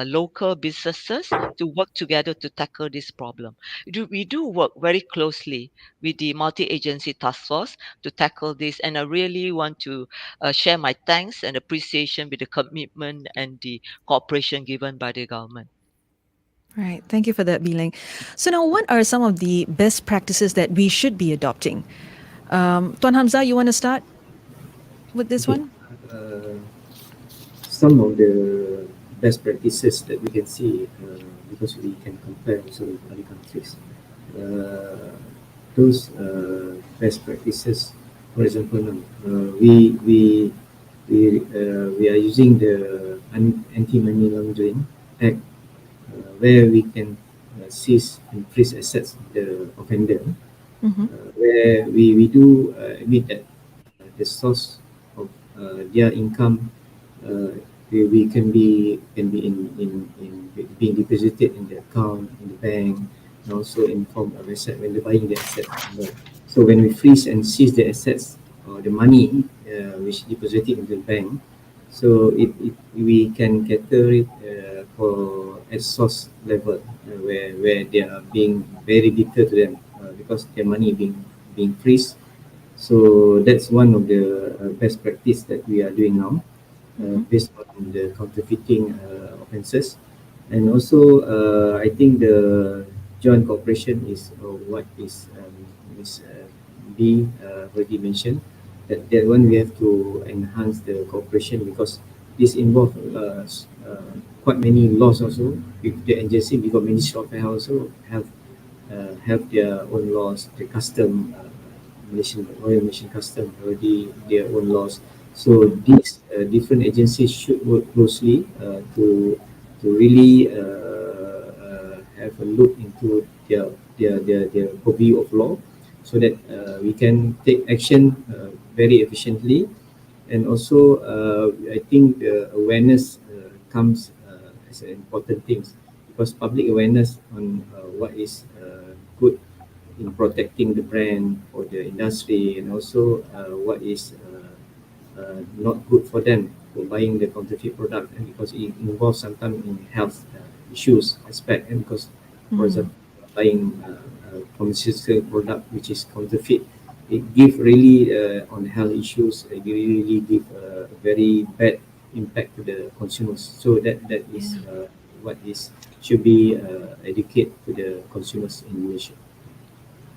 local businesses to work together to tackle this problem. We do work very closely with the multi-agency task force to tackle this, and I really want to share my thanks and appreciation with the commitment and the cooperation given by the government. Right. Thank you for that, Bilang. So now, what are some of the best practices that we should be adopting? Tuan Hamza, you want to start with this Okay. one? Uh, some of the best practices that we can see, because we can compare also with other countries. Uh, those best practices, for example, now, we are using the Anti-Money Laundering Act, where we can seize and freeze assets of the offender, Mm-hmm. where we do admit that the source of their income, uh, we can be in being deposited in the account in the bank, and also in form of asset when they're buying the asset. So when we freeze and seize the assets or the money which deposited in the bank, so we can cater it for at source level, where they are being very detailed to them, because their money being freeze. So that's one of the best practice that we are doing now, Mm-hmm. based on the counterfeiting offences. And also, I think the joint cooperation is what is Ms. B already mentioned. That one we have to enhance the cooperation, because this involves quite many laws also. With the agency, because Ministry of Health also have their own laws. The custom, Royal Malaysian Custom already their own laws. So these different agencies should work closely to really have a look into their purview of law, so that we can take action very efficiently, And also, I think the awareness comes as an important thing, because public awareness on what is good in protecting the brand or the industry, and also what is not good for them for buying the counterfeit product, and because it involves sometimes in health issues aspect, and because, for example, buying pharmaceutical product which is counterfeit, it give really on health issues. It really give a very bad impact to the consumers. So that is what is should be educate to the consumers in Malaysia.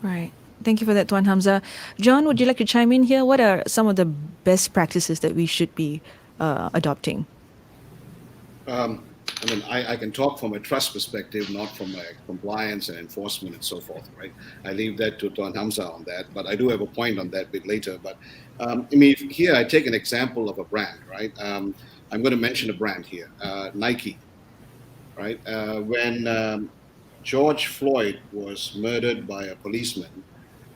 Right. Thank you for that, Tuan Hamza. John, would you like to chime in here? What are some of the best practices that we should be adopting? I mean, I can talk from a trust perspective, not from a compliance and enforcement and so forth, right? I leave that to Tuan Hamza on that, but I do have a point on that bit later. But I mean, here I take an example of a brand, right? I'm going to mention a brand here, Nike, right? When George Floyd was murdered by a policeman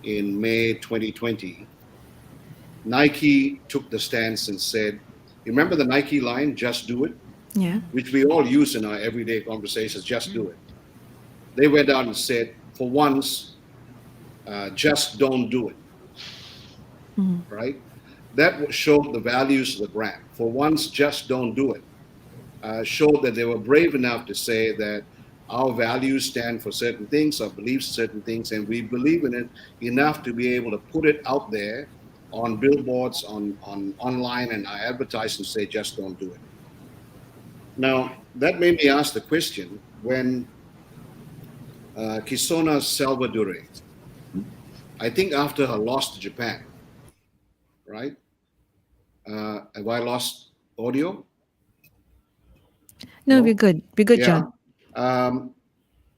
in May 2020, Nike took the stance and said, you remember the Nike line, just do it? Yeah. Which we all use in our everyday conversations, just do it. They went out and said, for once, just don't do it, right? That showed the values of the brand. For once, just don't do it. Showed that they were brave enough to say that our values stand for certain things, our beliefs certain things, and we believe in it enough to be able to put it out there on billboards, on online, and I advertise and say, just don't do it. Now, that made me ask the question, when Kisona Salvadore, I think after her loss to Japan, right? Have I lost audio? No, we're good. We're good, Yeah. John.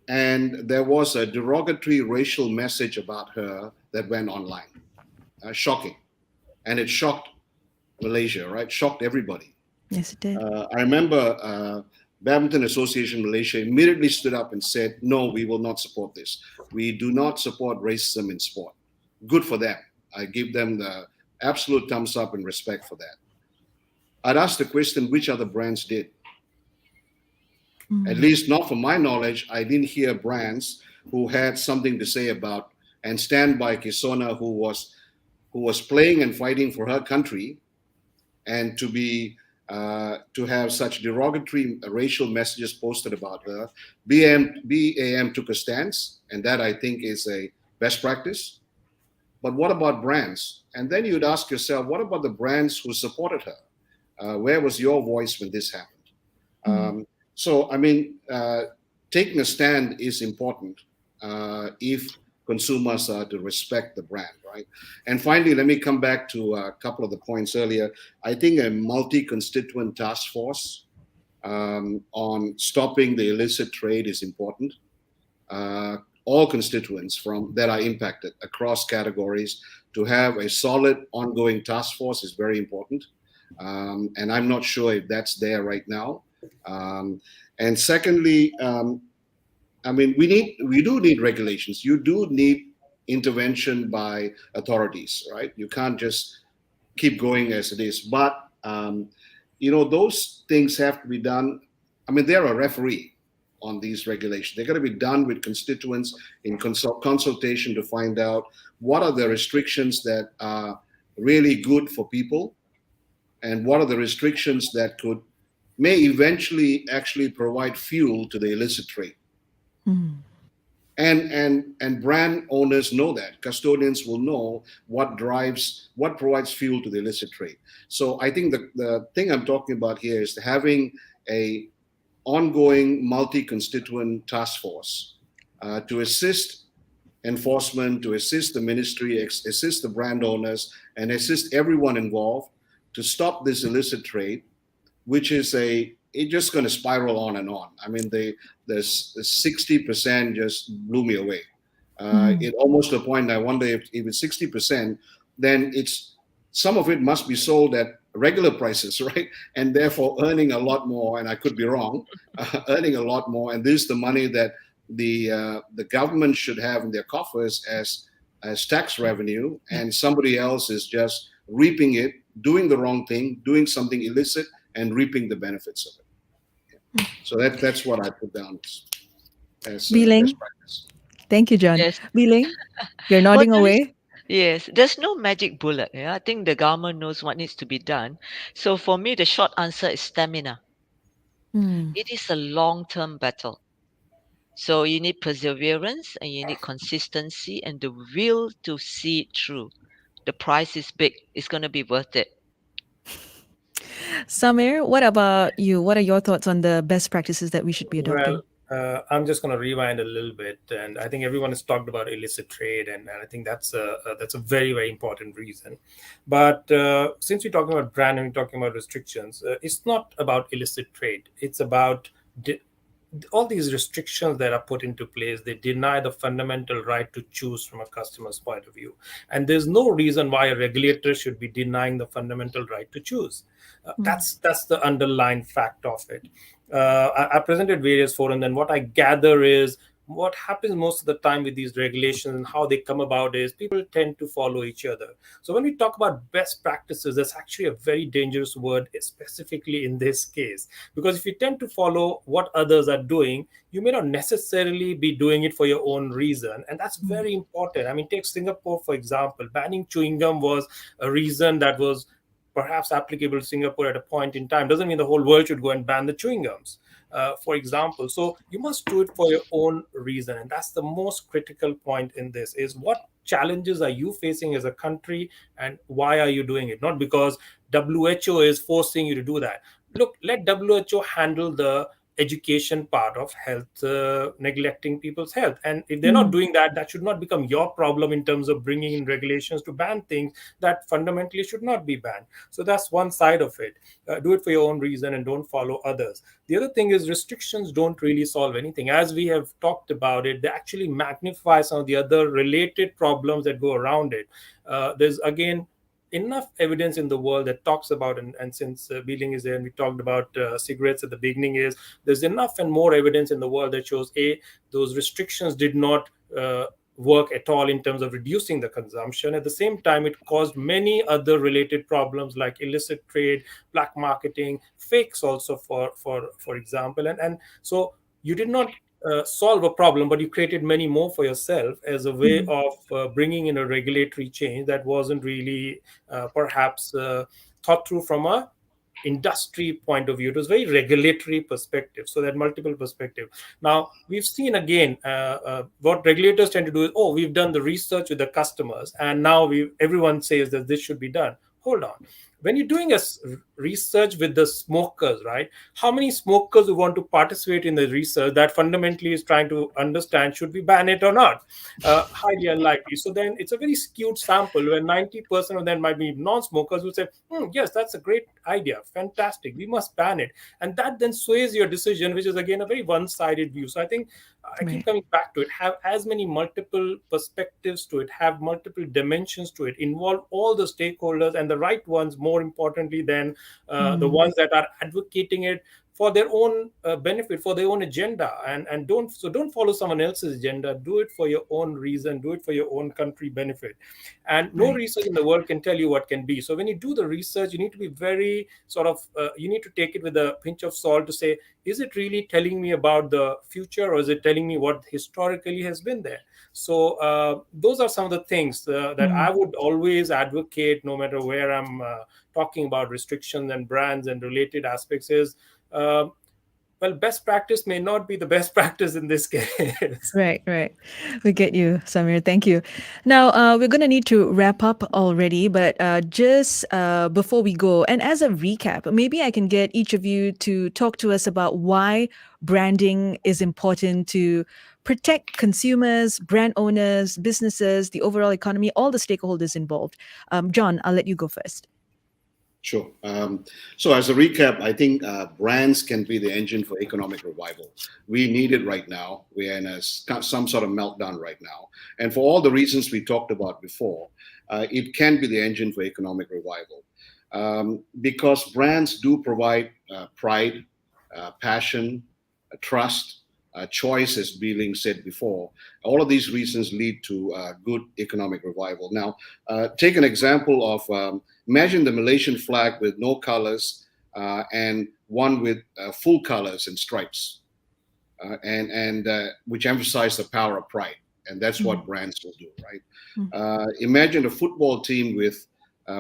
And there was a derogatory racial message about her that went online. Shocking. And it shocked Malaysia, right? Shocked everybody. Yes, it did. I remember Badminton Association Malaysia immediately stood up and said, no, we will not support this. We do not support racism in sport. Good for them. I give them the absolute thumbs up and respect for that. I'd ask the question, which other brands did? At least not from my knowledge, I didn't hear brands who had something to say about and stand by Kisona, who was playing and fighting for her country, and to have such derogatory racial messages posted about her. BAM took a stance, and that I think is a best practice. But what about brands? And then you'd ask yourself, what about the brands who supported her? Where was your voice when this happened? So, I mean, taking a stand is important if consumers are to respect the brand, right? And finally, let me come back to a couple of the points earlier. I think a multi-constituent task force on stopping the illicit trade is important. All constituents that are impacted across categories, to have a solid ongoing task force is very important. And I'm not sure if that's there right now. And secondly, I mean, we do need regulations. You do need intervention by authorities, right? You can't just keep going as it is. But those things have to be done. I mean, they're a referee on these regulations. They're going to be done with constituents in consultation to find out what are the restrictions that are really good for people, and what are the restrictions that may eventually actually provide fuel to the illicit trade. And brand owners know that. Custodians will know what provides fuel to the illicit trade. So I think the thing I'm talking about here is having a ongoing multi-constituent task force to assist enforcement, to assist the ministry, assist the brand owners, and assist everyone involved to stop this illicit trade, which is it's just going to spiral on and on. I mean, the 60% just blew me away. It almost to a point I wonder if it's 60%, then some of it must be sold at regular prices, right? And therefore earning a lot more, and I could be wrong, earning a lot more. And this is the money that the government should have in their coffers as tax revenue, and somebody else is just reaping it, doing the wrong thing, doing something illicit, and reaping the benefits of it. Yeah. So that's what I put down as Biling. best practice. Thank you, John. Yes. Biling, you're Well, nodding away. yes, there's no magic bullet. Yeah, I think the government knows what needs to be done. So for me, the short answer is stamina. Hmm. It is a long-term battle. So you need perseverance and you need consistency and the will to see it through. The price is big. It's going to be worth it. Samir, what about you? What are your thoughts on the best practices that we should be adopting? Well, I'm just going to rewind a little bit, and I think everyone has talked about illicit trade, and I think that's a very very important reason. But since we're talking about brand and we're talking about restrictions, it's not about illicit trade. It's about all these restrictions that are put into place. They deny the fundamental right to choose from a customer's point of view, and there's no reason why a regulator should be denying the fundamental right to choose. That's the underlying fact of it. I presented various forums, and what I gather is what happens most of the time with these regulations and how they come about is people tend to follow each other. So when we talk about best practices, that's actually a very dangerous word, specifically in this case, because if you tend to follow what others are doing, you may not necessarily be doing it for your own reason, and that's very important. I mean, take Singapore for example. Banning chewing gum was a reason that was perhaps applicable to Singapore at a point in time. Doesn't mean the whole world should go and ban the chewing gums, for example. So you must do it for your own reason, and that's the most critical point in this: is what challenges are you facing as a country, and why are you doing it? Not because WHO is forcing you to do that. Look, let WHO handle the education part of health, neglecting people's health. And if they're not doing that, that should not become your problem in terms of bringing in regulations to ban things that fundamentally should not be banned. So that's one side of it. Do it for your own reason and don't follow others. The other thing is restrictions don't really solve anything. As we have talked about it, they actually magnify some of the other related problems that go around it. There's again enough evidence in the world that talks about, and since Beeling is there and we talked about cigarettes at the beginning, is there's enough and more evidence in the world that shows those restrictions did not work at all in terms of reducing the consumption. At the same time, it caused many other related problems like illicit trade, black marketing, fakes also, for example. And so you did not solve a problem, but you created many more for yourself as a way of bringing in a regulatory change that wasn't really perhaps thought through from a industry point of view. It was very regulatory perspective, so that multiple perspective. Now we've seen again what regulators tend to do is, oh, we've done the research with the customers and now everyone says that this should be done. Hold on, when you're doing a research with the smokers, right, how many smokers who want to participate in the research that fundamentally is trying to understand should we ban it or not? Highly unlikely. So then it's a very skewed sample where 90% of them might be non-smokers who say, yes, that's a great idea, fantastic, we must ban it. And that then sways your decision, which is again a very one-sided view. So I think I keep coming back to it: have as many multiple perspectives to it, have multiple dimensions to it, involve all the stakeholders and the right ones, more importantly than the ones that are advocating it for their own benefit, for their own agenda, and don't follow someone else's agenda. Do it for your own reason, do it for your own country benefit. And no research in the world can tell you what can be. So when you do the research, you need to be very sort of you need to take it with a pinch of salt to say, is it really telling me about the future, or is it telling me what historically has been there? So those are some of the things that I would always advocate, no matter where I'm talking about restrictions and brands and related aspects, is well, best practice may not be the best practice in this case. Right. We get you, Samir. Thank you. Now, we're going to need to wrap up already, but just before we go, and as a recap, maybe I can get each of you to talk to us about why branding is important to protect consumers, brand owners, businesses, the overall economy, all the stakeholders involved. John, I'll let you go first. Sure. So as a recap, I think brands can be the engine for economic revival. We need it right now. We are in some sort of meltdown right now. And for all the reasons we talked about before, it can be the engine for economic revival. Because brands do provide pride, passion, trust, choice, as Beeling said before. All of these reasons lead to good economic revival. Now, take an example of imagine the Malaysian flag with no colors and one with full colors and stripes, and which emphasize the power of pride. And that's what brands will do, right? Imagine a football team with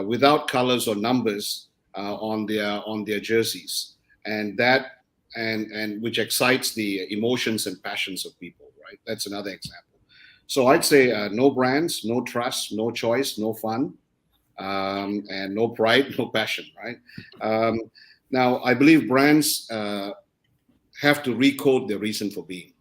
without colors or numbers on their jerseys, and which excites the emotions and passions of people, right? That's another example. So I'd say no brands, no trust, no choice, no fun, and no pride, no passion, right? Now I believe brands have to recode their reason for being.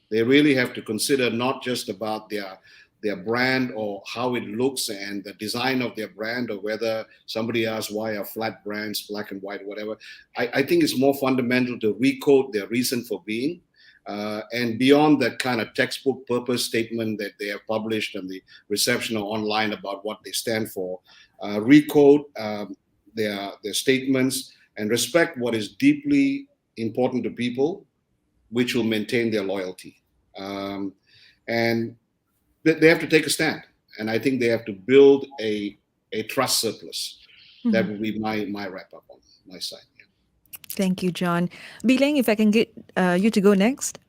They really have to consider not just about their brand or how it looks and the design of their brand, or whether somebody asks why are flat brands black and white, whatever. I think it's more fundamental to recode their reason for being, and beyond that kind of textbook purpose statement that they have published and the reception online about what they stand for. Recode their statements and respect what is deeply important to people, which will maintain their loyalty. And they have to take a stand, and I think they have to build a trust surplus. That would be my wrap up on my side. Yeah. Thank you, John. Bileng, if I can get you to go next.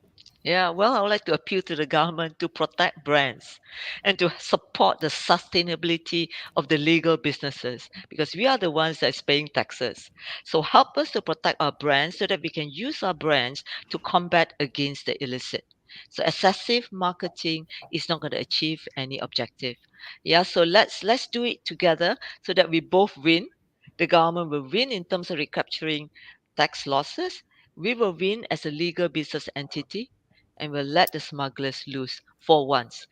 Yeah, well, I would like to appeal to the government to protect brands and to support the sustainability of the legal businesses, because we are the ones that's paying taxes. So help us to protect our brands so that we can use our brands to combat against the illicit. So excessive marketing is not going to achieve any objective. Yeah, so let's do it together so that we both win. The government will win in terms of recapturing tax losses. We will win as a legal business entity, and will let the smugglers loose for once.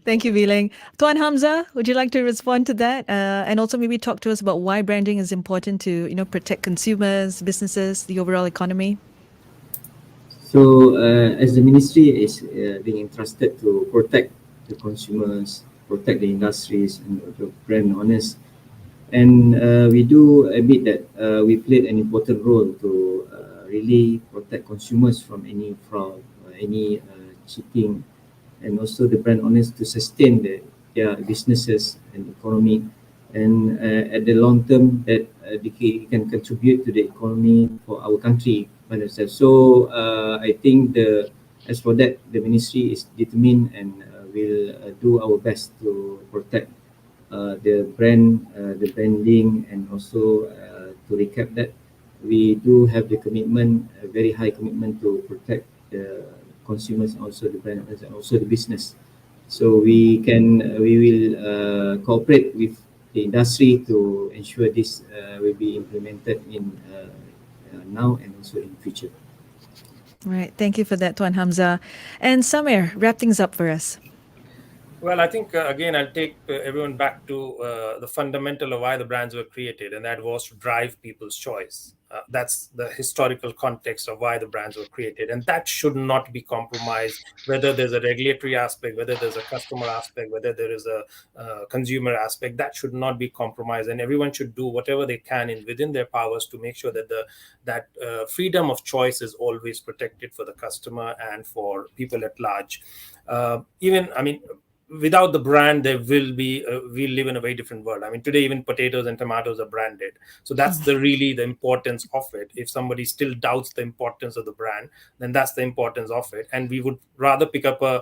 Thank you, Bileng. Tuan Hamza, would you like to respond to that? And also maybe talk to us about why branding is important to, protect consumers, businesses, the overall economy? So, as the ministry is being entrusted to protect the consumers, protect the industries, and the brand owners, and we do admit that we played an important role to really protect consumers from any fraud, any cheating, and also the brand owners to sustain their businesses and economy. And at the long term, that they can contribute to the economy for our country by themselves. So I think as for that, the ministry is determined and will do our best to protect the branding, and also to recap that, we do have the commitment, a very high commitment to protect the consumers, and also the brand owners, and also the business. So we will cooperate with the industry to ensure this will be implemented in now and also in future. Right. Thank you for that, Tuan Hamza. And Samir, wrap things up for us. Well, I think, again, I'll take everyone back to the fundamental of why the brands were created, and that was to drive people's choice. That's the historical context of why the brands were created. And that should not be compromised, whether there's a regulatory aspect, whether there's a customer aspect, whether there is a consumer aspect. That should not be compromised. And everyone should do whatever they can within their powers to make sure that freedom of choice is always protected for the customer and for people at large. Without the brand, there will be we live in a very different world. I mean, today even potatoes and tomatoes are branded, so that's really the importance of it. If somebody still doubts the importance of the brand, then that's the importance of it. And we would rather pick up a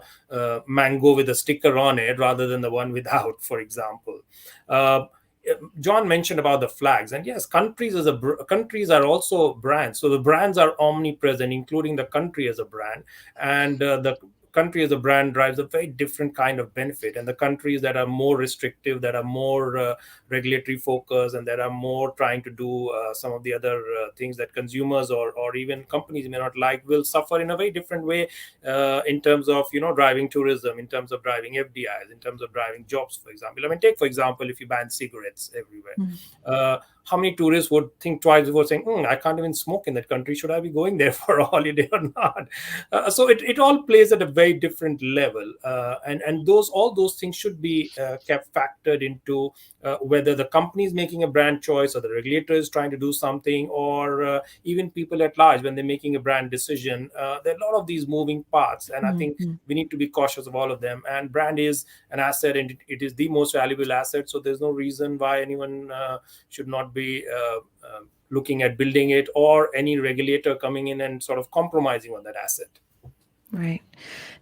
mango with a sticker on it rather than the one without, for example. John mentioned about the flags, and yes, countries are also brands. So the brands are omnipresent, including the country as a brand, and the country as a brand drives a very different kind of benefit. And the countries that are more restrictive, that are more regulatory focused, and that are more trying to do some of the other things that consumers or even companies may not like, will suffer in a very different way in terms of driving tourism, in terms of driving FDIs, in terms of driving jobs, for example. I mean, take for example, if you ban cigarettes everywhere. how many tourists would think twice before saying, I can't even smoke in that country. Should I be going there for a holiday or not? So it all plays at a very different level. And all those things should be kept factored into whether the company is making a brand choice or the regulator is trying to do something, or even people at large when they're making a brand decision. There are a lot of these moving parts, and I think we need to be cautious of all of them. And brand is an asset, and it is the most valuable asset. So there's no reason why anyone should not be looking at building it, or any regulator coming in and sort of compromising on that asset. Right.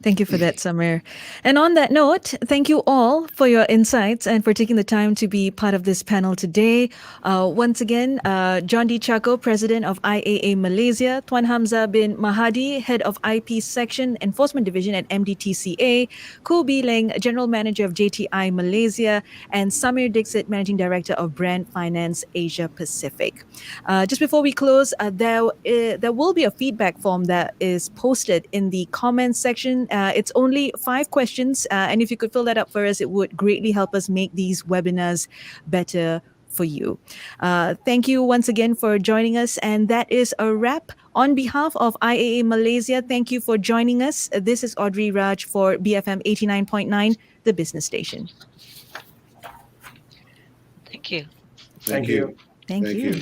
Thank you for that, Samir. And on that note, thank you all for your insights and for taking the time to be part of this panel today. Once again, John D. Chacko, President of IAA Malaysia, Tuan Hamzah bin Mahadi, Head of IP Section Enforcement Division at MDTCA, Koh Bee Leng, General Manager of JTI Malaysia, and Samir Dixit, Managing Director of Brand Finance Asia Pacific. Just before we close, there will be a feedback form that is posted in the comments section. It's only 5 questions, and if you could fill that up for us, it would greatly help us make these webinars better for you. Thank you once again for joining us, and that is a wrap. On behalf of IAA Malaysia, thank you for joining us. This is Audrey Raj for BFM 89.9, the business station. Thank you. Thank you. Thank you. you.